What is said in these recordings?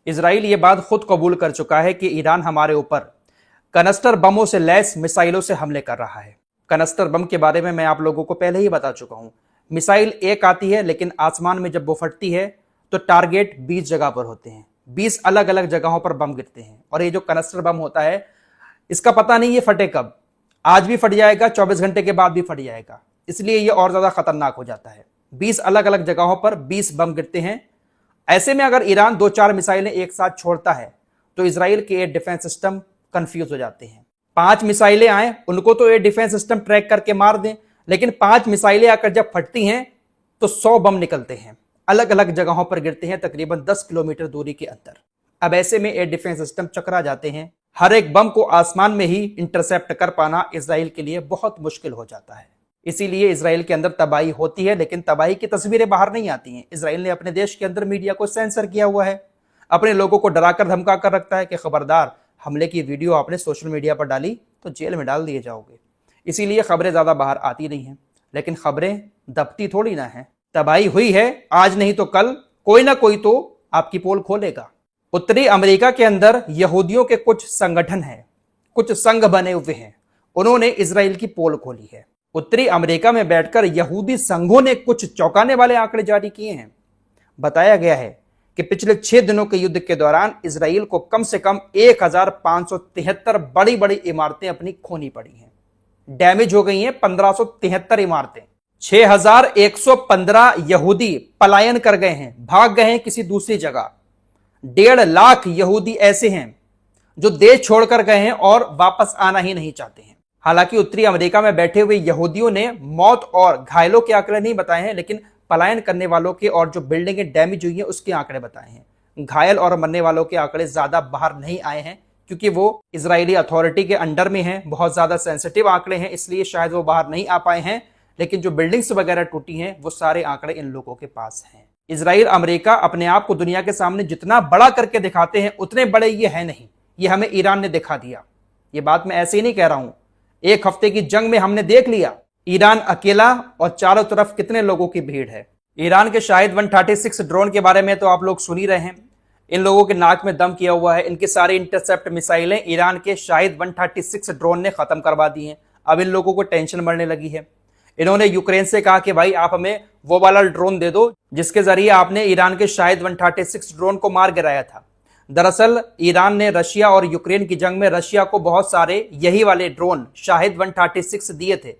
Israel ये बात खुद कबूल कर चुका है कि ईरान हमारे ऊपर कनस्टर बमों से लैस मिसाइलों से हमले कर रहा है। कनस्टर बम के बारे में मैं आप लोगों को पहले ही बता चुका हूं। मिसाइल एक आती है, लेकिन आसमान में जब वो फटती है तो टारगेट 20 जगह पर होते हैं, 20 अलग अलग जगहों पर बम गिरते हैं। और ये जो कनस्टर बम होता है, इसका पता नहीं ये फटे कब, आज भी फट जाएगा, 24 घंटे के बाद भी फट जाएगा, इसलिए ये और ज्यादा खतरनाक हो जाता है। 20 अलग अलग जगहों पर 20 बम गिरते हैं। ऐसे में अगर ईरान 2-4 मिसाइलें एक साथ छोड़ता है तो इजराइल के एयर डिफेंस सिस्टम कंफ्यूज हो जाते हैं। 5 मिसाइलें आए, उनको तो एयर डिफेंस सिस्टम ट्रैक करके मार दें, लेकिन 5 मिसाइलें आकर जब फटती हैं तो 100 बम निकलते हैं, अलग अलग जगहों पर गिरते हैं, तकरीबन 10 किलोमीटर दूरी के अंदर। अब ऐसे में एयर डिफेंस सिस्टम चकरा जाते हैं। हर एक बम को आसमान में ही इंटरसेप्ट कर पाना इजराइल के लिए बहुत मुश्किल हो जाता है। इसीलिए इजराइल के अंदर तबाही होती है, लेकिन तबाही की तस्वीरें बाहर नहीं आती हैं। इजराइल ने अपने देश के अंदर मीडिया को सेंसर किया हुआ है, अपने लोगों को डराकर धमका कर रखता है कि खबरदार, हमले की वीडियो आपने सोशल मीडिया पर डाली तो जेल में डाल दिए जाओगे। इसीलिए खबरें ज्यादा बाहर आती नहीं हैं, लेकिन खबरें दबती थोड़ी ना है। तबाही हुई है, आज नहीं तो कल कोई ना कोई तो आपकी पोल खोलेगा। उत्तरी अमेरिका के अंदर यहूदियों के कुछ संगठन हैं, कुछ संघ बने हुए हैं, उन्होंने इजराइल की पोल खोली है। उत्तरी अमेरिका में बैठकर यहूदी संघों ने कुछ चौंकाने वाले आंकड़े जारी किए हैं। बताया गया है कि पिछले 6 दिनों के युद्ध के दौरान इजराइल को कम से कम 1573 बड़ी बड़ी इमारतें अपनी खोनी पड़ी हैं, डैमेज हो गई हैं 1573 इमारतें। 6115 यहूदी पलायन कर गए हैं, भाग गए हैं किसी दूसरी जगह। 1.5 लाख यहूदी ऐसे हैं जो देश छोड़कर गए हैं और वापस आना ही नहीं चाहते हैं। हालांकि उत्तरी अमेरिका में बैठे हुए यहूदियों ने मौत और घायलों के आंकड़े नहीं बताए हैं, लेकिन पलायन करने वालों के और जो बिल्डिंगें डैमेज हुई हैं उसके आंकड़े बताए हैं। घायल और मरने वालों के आंकड़े ज्यादा बाहर नहीं आए हैं, क्योंकि वो इजरायली अथॉरिटी के अंडर में हैं, बहुत ज्यादा सेंसिटिव आंकड़े हैं, इसलिए शायद वो बाहर नहीं आ पाए हैं। लेकिन जो बिल्डिंग्स वगैरह टूटी हैं वो सारे आंकड़े इन लोगों के पास हैं। इजराइल अमेरिका अपने आप को दुनिया के सामने जितना बड़ा करके दिखाते हैं उतने बड़े ये है नहीं, ये हमें ईरान ने दिखा दिया। ये बात मैं ऐसे ही नहीं कह रहा हूं, एक हफ्ते की जंग में हमने देख लिया ईरान अकेला और चारों तरफ कितने लोगों की भीड़ है। ईरान के शाहिद 136 ड्रोन के बारे में तो आप लोग सुन ही रहे हैं। इन लोगों के नाक में दम किया हुआ है, इनकी सारी इंटरसेप्ट मिसाइलें ईरान के शाहिद 136 ड्रोन ने खत्म करवा दी हैं। अब इन लोगों को टेंशन बढ़ने लगी है। इन्होंने यूक्रेन से कहा कि भाई आप हमें वो वाला ड्रोन दे दो जिसके जरिए आपने ईरान के शाहिद 136 ड्रोन को मार गिराया था। दरअसल ईरान ने रशिया और यूक्रेन की जंग में रशिया को बहुत सारे यही वाले ड्रोन शाहिद 136 दिए थे।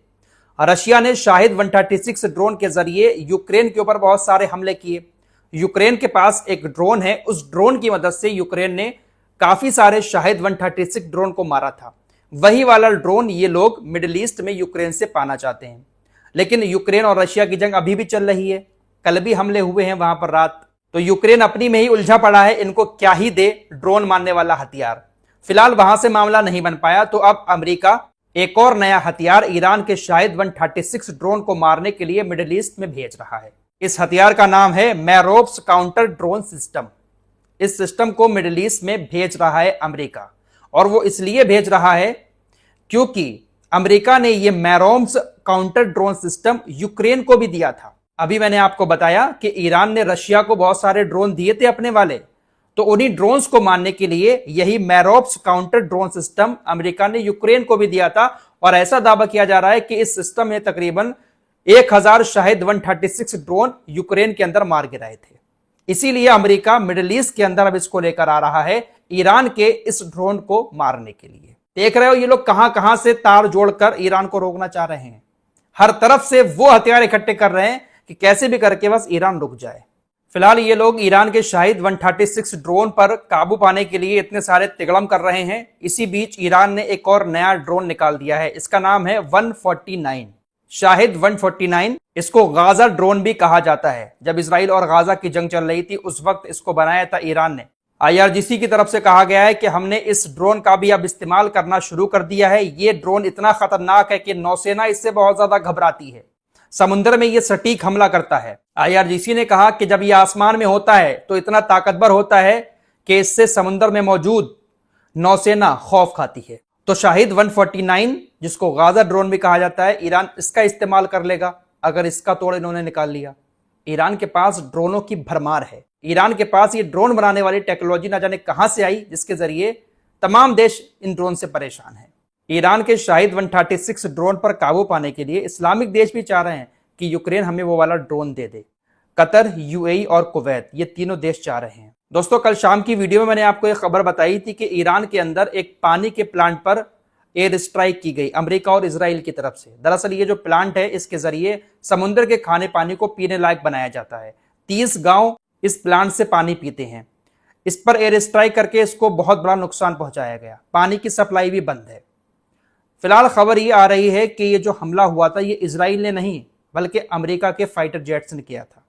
रशिया ने शाहिद 136 ड्रोन के जरिए यूक्रेन के ऊपर बहुत सारे हमले किए। यूक्रेन के पास एक ड्रोन है, उस ड्रोन की मदद से यूक्रेन ने काफी सारे शाहिद 136 ड्रोन को मारा था। वही वाला ड्रोन ये लोग मिडिल ईस्ट में यूक्रेन से पाना चाहते हैं। लेकिन यूक्रेन और रशिया की जंग अभी भी चल रही है, कल भी हमले हुए हैं वहां पर रात। तो यूक्रेन अपनी में ही उलझा पड़ा है, इनको क्या ही दे ड्रोन मारने वाला हथियार। फिलहाल वहां से मामला नहीं बन पाया, तो अब अमेरिका एक और नया हथियार ईरान के शाहिद 136 ड्रोन को मारने के लिए मिडिल ईस्ट में भेज रहा है। इस हथियार का नाम है मैरोप्स काउंटर ड्रोन सिस्टम। इस सिस्टम को मिडिल ईस्ट में भेज रहा है अमेरिका, और वो इसलिए भेज रहा है क्योंकि अमेरिका ने ये मैरोप्स काउंटर ड्रोन सिस्टम यूक्रेन को भी दिया था। अभी मैंने आपको बताया कि ईरान ने रशिया को बहुत सारे ड्रोन दिए थे अपने वाले, तो उन्हीं ड्रोन्स को मारने के लिए यही मैरोप्स काउंटर ड्रोन सिस्टम अमेरिका ने यूक्रेन को भी दिया था। और ऐसा दावा किया जा रहा है कि इस सिस्टम में तकरीबन 1000 शाहिद 136 ड्रोन यूक्रेन के अंदर मार गिराए थे। इसीलिए अमेरिका मिडिल ईस्ट के अंदर अब इसको लेकर आ रहा है ईरान के इस ड्रोन को मारने के लिए। देख रहे हो ये लोग कहां कहां से तार जोड़कर ईरान को रोकना चाह रहे हैं। हर तरफ से वो हथियार इकट्ठे कर रहे हैं कि कैसे भी करके बस ईरान रुक जाए। फिलहाल ये लोग ईरान के शाहिद 136 ड्रोन पर काबू पाने के लिए इतने सारे तिगड़म कर रहे हैं। इसी बीच ईरान ने एक और नया ड्रोन निकाल दिया है, इसका नाम है 149 शाहिद 149। इसको गाजा ड्रोन भी कहा जाता है। जब इजराइल और गाजा की जंग चल रही थी उस वक्त इसको बनाया था ईरान ने। IRGC की तरफ से कहा गया है कि हमने इस ड्रोन का भी अब इस्तेमाल करना शुरू कर दिया है। ये ड्रोन इतना खतरनाक है कि नौसेना इससे बहुत ज्यादा घबराती है। समुद्र में ये सटीक हमला करता है। IRGC ने कहा कि जब ये आसमान में होता है तो इतना ताकतवर होता है कि इससे समुद्र में मौजूद नौसेना खौफ खाती है। तो शाहिद 149 जिसको गाजा ड्रोन भी कहा जाता है, ईरान इसका इस्तेमाल कर लेगा अगर इसका तोड़ इन्होंने निकाल लिया। ईरान के पास ड्रोनों की भरमार है। ईरान के पास ये ड्रोन बनाने वाली टेक्नोलॉजी ना जाने कहां से आई, जिसके जरिए तमाम देश इन ड्रोन से परेशान हैं। ईरान के शाहिद 136 ड्रोन पर काबू पाने के लिए इस्लामिक देश भी चाह रहे हैं कि यूक्रेन हमें वो वाला ड्रोन दे दे। कतर, यूएई और कुवैत, ये तीनों देश चाह रहे हैं। दोस्तों, कल शाम की वीडियो में मैंने आपको एक खबर बताई थी कि ईरान के अंदर एक पानी के प्लांट पर एयर स्ट्राइक की गई अमेरिका और इजराइल की तरफ से। दरअसल ये जो प्लांट है, इसके जरिए समुद्र के खाने पानी को पीने लायक बनाया जाता है। 30 गांव इस प्लांट से पानी पीते हैं। इस पर एयर स्ट्राइक करके इसको बहुत बड़ा नुकसान पहुंचाया गया। पानी की सप्लाई भी बंद है। फिलहाल खबर ये आ रही है कि ये जो हमला हुआ था, ये इजराइल ने नहीं बल्कि अमेरिका के फाइटर जेट्स ने किया था।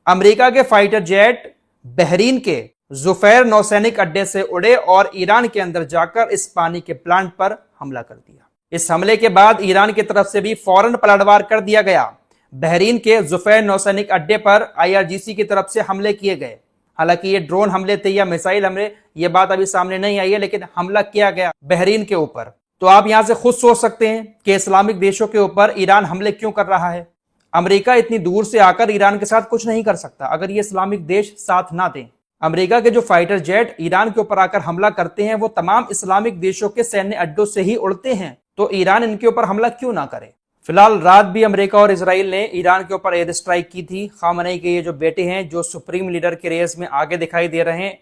अमेरिका के फाइटर जेट बहरीन के जुफैर नौसैनिक अड्डे से उड़े और ईरान के अंदर जाकर इस पानी के प्लांट पर हमला कर दिया। इस हमले के बाद ईरान की तरफ से भी फौरन पलटवार कर दिया गया। बहरीन के जुफैर नौसैनिक अड्डे पर आईआरजीसी की तरफ से हमले किए गए। हालांकि ये ड्रोन हमले थे या मिसाइल हमले, ये बात अभी सामने नहीं आई है, लेकिन हमला किया गया बहरीन के ऊपर। तो आप यहां से खुद सोच सकते हैं कि इस्लामिक देशों के ऊपर ईरान हमले क्यों कर रहा है। अमेरिका इतनी दूर से आकर ईरान के साथ कुछ नहीं कर सकता अगर ये इस्लामिक देश साथ ना दें। अमेरिका के जो फाइटर जेट ईरान के ऊपर आकर हमला करते हैं, वो तमाम इस्लामिक देशों के सैन्य अड्डों से ही उड़ते हैं, तो ईरान इनके ऊपर हमला क्यों ना करे। फिलहाल रात भी अमेरिका और इजराइल ने ईरान के ऊपर एयर स्ट्राइक की थी। खामनेई के ये जो बेटे हैं, जो सुप्रीम लीडर के रेस में आगे दिखाई दे रहे हैं,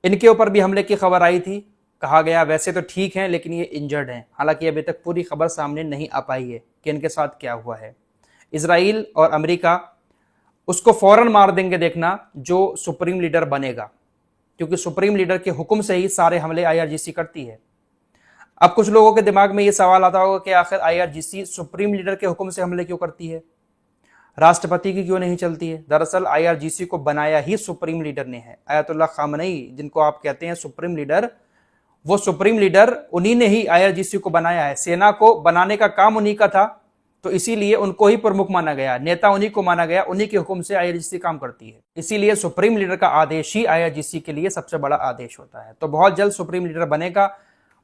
इनके ऊपर भी हमले की खबर आई थी। कहा गया वैसे तो ठीक है, लेकिन ये इंजर्ड हैं। हालांकि अभी तक पूरी खबर सामने नहीं आ पाई है कि इनके साथ क्या हुआ है। इजराइल और अमेरिका उसको फौरन मार देंगे देखना, जो सुप्रीम लीडर बनेगा, क्योंकि सुप्रीम लीडर के हुक्म से ही सारे हमले आईआरजीसी करती है। अब कुछ लोगों के दिमाग में ये सवाल आता होगा कि आखिर आईआरजीसी सुप्रीम लीडर के हुक्म से हमले क्यों करती है, राष्ट्रपति की क्यों नहीं चलती है। दरअसल आईआरजीसी को बनाया ही सुप्रीम लीडर ने है। आयतुल्लाह खामनेई, जिनको आप कहते हैं सुप्रीम लीडर, वो सुप्रीम लीडर उन्हीं ने ही आईआरजीसी को बनाया है। सेना को बनाने का काम उन्हीं का था, तो इसीलिए उनको ही प्रमुख माना गया, नेता उन्हीं को माना गया। उन्हीं के हुक्म से आईआरजीसी काम करती है। इसीलिए सुप्रीम लीडर का आदेश ही आईआरजीसी के लिए सबसे बड़ा आदेश होता है। तो बहुत जल्द सुप्रीम लीडर बनेगा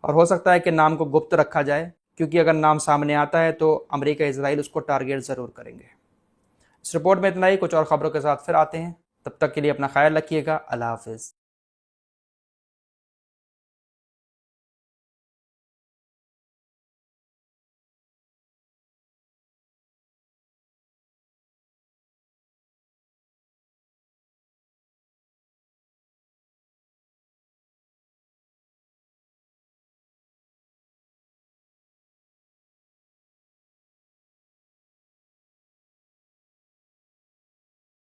और हो सकता है कि नाम को गुप्त रखा जाए, क्योंकि अगर नाम सामने आता है तो अमेरिका इजराइल उसको टारगेट जरूर करेंगे। इस रिपोर्ट में इतना ही। कुछ और खबरों के साथ फिर आते हैं। तब तक के लिए अपना ख्याल रखिएगा। अल्लाह हाफिज।